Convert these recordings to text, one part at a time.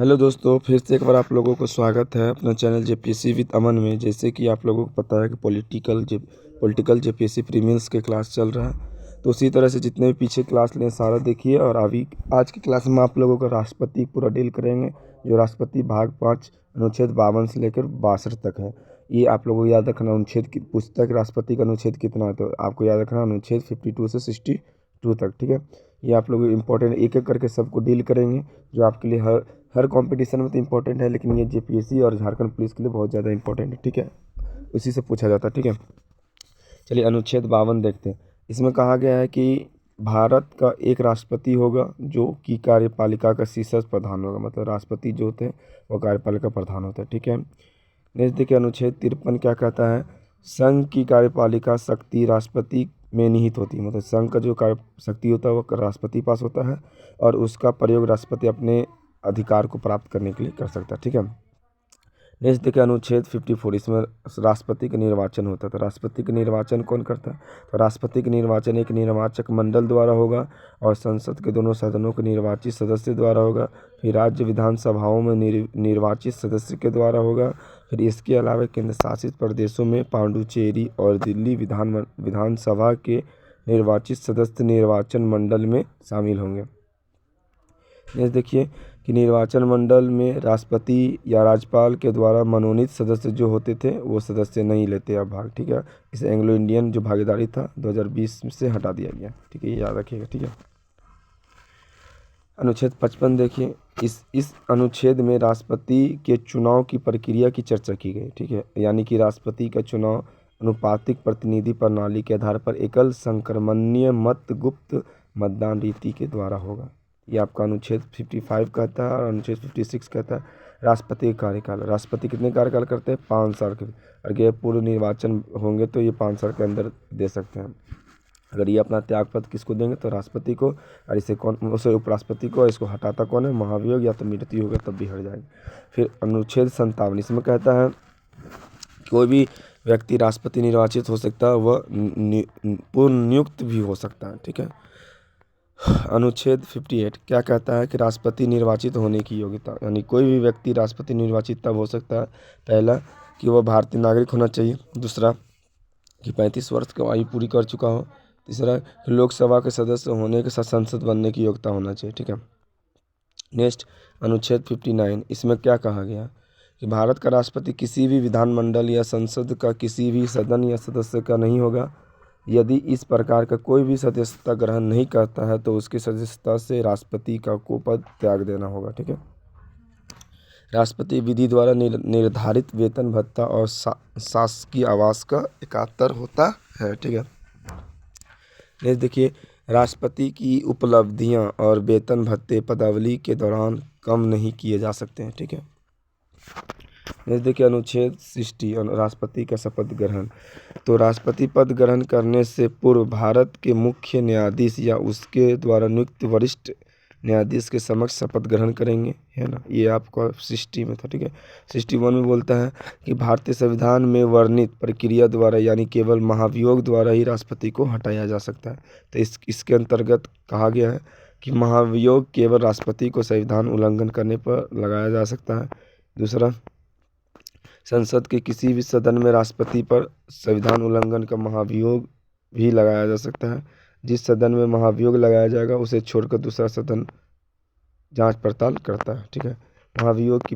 Hello दोस्तों, फिर से एक बार आप लोगों को स्वागत है अपना चैनल जेपीएससी विद अमन में। जैसे कि आप लोगों को पता है कि पॉलिटिकल जेपीएससी प्रीलिम्स के क्लास चल रहा है, तो उसी तरह से जितने भी पीछे क्लास लें सारा देखिए। और अभी आज की क्लास में आप लोगों का राष्ट्रपति पूरा डील करेंगे, जो राष्ट्रपति भाग 5 अनुच्छेद 52 से लेकर 62 तक है। ये आप लोगों को याद रखना। अनुच्छेद की पूछता है कि राष्ट्रपति का अनुच्छेद कितना है, तो आपको याद रखना अनुच्छेद 52 से 62 तक। ठीक है, ये आप लोग इंपॉर्टेंट एक एक करके सबको डील करेंगे, जो आपके लिए हर कंपटीशन में तो इम्पोर्टेंट है, लेकिन ये जेपीएससी और झारखंड पुलिस के लिए बहुत ज़्यादा इंपॉर्टेंट है। ठीक है, उसी से पूछा जाता है। ठीक है, चलिए अनुच्छेद 52 देखते हैं। इसमें कहा गया है कि भारत का एक राष्ट्रपति होगा जो कि कार्यपालिका का शीर्ष प्रधान होगा। मतलब राष्ट्रपति जो होते हैं वो कार्यपालिका प्रधान होता है। ठीक है, नेक्स्ट देखिए अनुच्छेद 53 क्या कहता है। संघ की कार्यपालिका शक्ति राष्ट्रपति में निहित होती है। मतलब संघ का जो कार्य शक्ति होता है वो राष्ट्रपति पास होता है, और उसका प्रयोग राष्ट्रपति अपने अधिकार को प्राप्त करने के लिए कर सकता है। ठीक है, नेक्स्ट देखिए अनुच्छेद 54। इसमें राष्ट्रपति का निर्वाचन होता है। तो राष्ट्रपति का निर्वाचन कौन करता है? तो राष्ट्रपति का निर्वाचन एक निर्वाचक मंडल द्वारा होगा, और संसद के दोनों सदनों के निर्वाचित सदस्य द्वारा होगा। फिर राज्य विधानसभाओं में निर्वाचित सदस्य के द्वारा होगा। फिर इसके अलावा केंद्र शासित प्रदेशों में पांडुचेरी और दिल्ली विधानसभा के निर्वाचित सदस्य निर्वाचन मंडल में शामिल होंगे। नेक्स्ट देखिए कि निर्वाचन मंडल में राष्ट्रपति या राज्यपाल के द्वारा मनोनीत सदस्य जो होते थे वो सदस्य नहीं लेते अब भाग। ठीक है, इसे एंग्लो इंडियन जो भागीदारी था 2020 से हटा दिया गया। ठीक है, ये याद रखिएगा। ठीक है, अनुच्छेद 55 देखिए। इस अनुच्छेद में राष्ट्रपति के चुनाव की प्रक्रिया की चर्चा की गई। ठीक है, यानी कि राष्ट्रपति का चुनाव अनुपातिक प्रतिनिधि प्रणाली के आधार पर एकल संक्रमणीय मत गुप्त मतदान रीति के द्वारा होगा। ये आपका अनुच्छेद 55 कहता है। और अनुच्छेद 56 कहता है राष्ट्रपति का कार्यकाल। राष्ट्रपति कितने कार्यकाल करते हैं? 5 साल के। अगर ये पूर्व निर्वाचन होंगे तो ये 5 साल के अंदर दे सकते हैं। अगर ये अपना त्यागपत्र किसको देंगे? तो राष्ट्रपति को। और इसे कौन, उसे उपराष्ट्रपति को। इसको हटाता कौन है? महाभियोग या तो मृत्यु होगा तब भी हट जाएगा। फिर अनुच्छेद 57 इसमें कहता है कोई भी व्यक्ति राष्ट्रपति निर्वाचित हो सकता है, वह पूर्व नियुक्त भी हो सकता है। ठीक है, अनुच्छेद 58 क्या कहता है कि राष्ट्रपति निर्वाचित होने की योग्यता, यानी कोई भी व्यक्ति राष्ट्रपति निर्वाचित तब हो सकता है, पहला कि वह भारतीय नागरिक होना चाहिए, दूसरा कि 35 वर्ष की आयु पूरी कर चुका हो, तीसरा कि लोकसभा के सदस्य होने के साथ संसद बनने की योग्यता होना चाहिए। ठीक है, नेक्स्ट अनुच्छेद 59 इसमें क्या कहा गया कि भारत का राष्ट्रपति किसी भी विधानमंडल या संसद का किसी भी सदन या सदस्य का नहीं होगा। यदि इस प्रकार का कोई भी सदस्यता ग्रहण नहीं करता है तो उसकी सदस्यता से राष्ट्रपति को पद त्याग देना होगा। ठीक है, राष्ट्रपति विधि द्वारा निर्धारित वेतन भत्ता और शासकीय आवास का 71 होता है। ठीक है, नेक्स्ट देखिए राष्ट्रपति की उपलब्धियां और वेतन भत्ते पदावली के दौरान कम नहीं किए जा सकते हैं। ठीक है, नेक्स्ट देखिए अनुच्छेद 60 राष्ट्रपति का शपथ ग्रहण। तो राष्ट्रपति पद ग्रहण करने से पूर्व भारत के मुख्य न्यायाधीश या उसके द्वारा नियुक्त वरिष्ठ न्यायाधीश के समक्ष शपथ ग्रहण करेंगे, है ना। ये आपका 60 में था। ठीक है, 61 में बोलता है कि भारतीय संविधान में वर्णित प्रक्रिया द्वारा यानी केवल महाभियोग द्वारा ही राष्ट्रपति को हटाया जा सकता है। तो इसके अंतर्गत कहा गया है कि महाभियोग केवल राष्ट्रपति को संविधान उल्लंघन करने पर लगाया जा सकता है। दूसरा, संसद के किसी भी सदन में राष्ट्रपति पर संविधान उल्लंघन का महाभियोग भी लगाया जा सकता है। जिस सदन में महाभियोग लगाया जाएगा उसे छोड़कर दूसरा सदन जांच पड़ताल करता है। ठीक है, महाभियोग की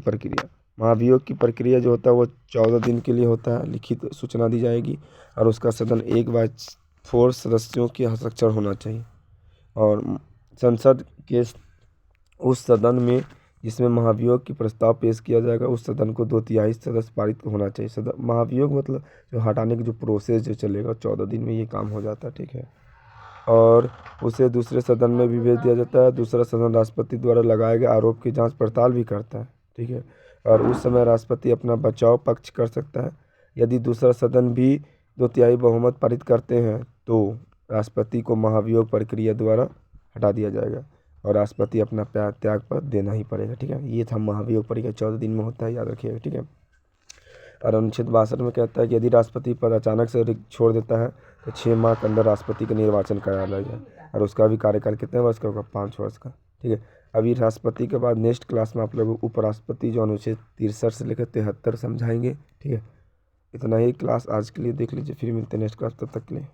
प्रक्रिया जो होता है वो 14 दिन के लिए होता है। लिखित सूचना दी जाएगी और उसका सदन 1/4 सदस्यों के हस्ताक्षर होना चाहिए। और संसद के उस सदन में जिसमें महाभियोग की प्रस्ताव पेश किया जाएगा उस सदन को 2/3 सदस्य पारित होना चाहिए। महाभियोग मतलब जो हटाने की जो प्रोसेस जो चलेगा 14 दिन में ये काम हो जाता है। ठीक है, और उसे दूसरे सदन में भी भेज दिया जाता है। दूसरा सदन राष्ट्रपति द्वारा लगाए गए आरोप की जांच पड़ताल भी करता है। ठीक है, और उस समय राष्ट्रपति अपना बचाव पक्ष कर सकता है। यदि दूसरा सदन भी 2/3 बहुमत पारित करते हैं तो राष्ट्रपति को महाभियोग प्रक्रिया द्वारा हटा दिया जाएगा और राष्ट्रपति अपना त्यागपत्र देना ही पड़ेगा। ठीक है, ये था महाभियोग प्रक्रिया 14 दिन में होता है, याद रखिएगा। ठीक है, और अनुच्छेद 62 में कहता है कि यदि राष्ट्रपति पद अचानक से छोड़ देता है तो 6 माह के अंदर राष्ट्रपति का निर्वाचन कराया जाए, और उसका भी कार्यकाल कितने वर्ष का होगा? 5 वर्ष का। ठीक है, अभी राष्ट्रपति के बाद नेक्स्ट क्लास में आप लोग उपराष्ट्रपति जो अनुच्छेद 63 से लेकर 73 समझाएंगे। ठीक है, इतना ही क्लास आज के लिए देख लीजिए, फिर मिलते हैं नेक्स्ट क्लास, तब तक के लिए।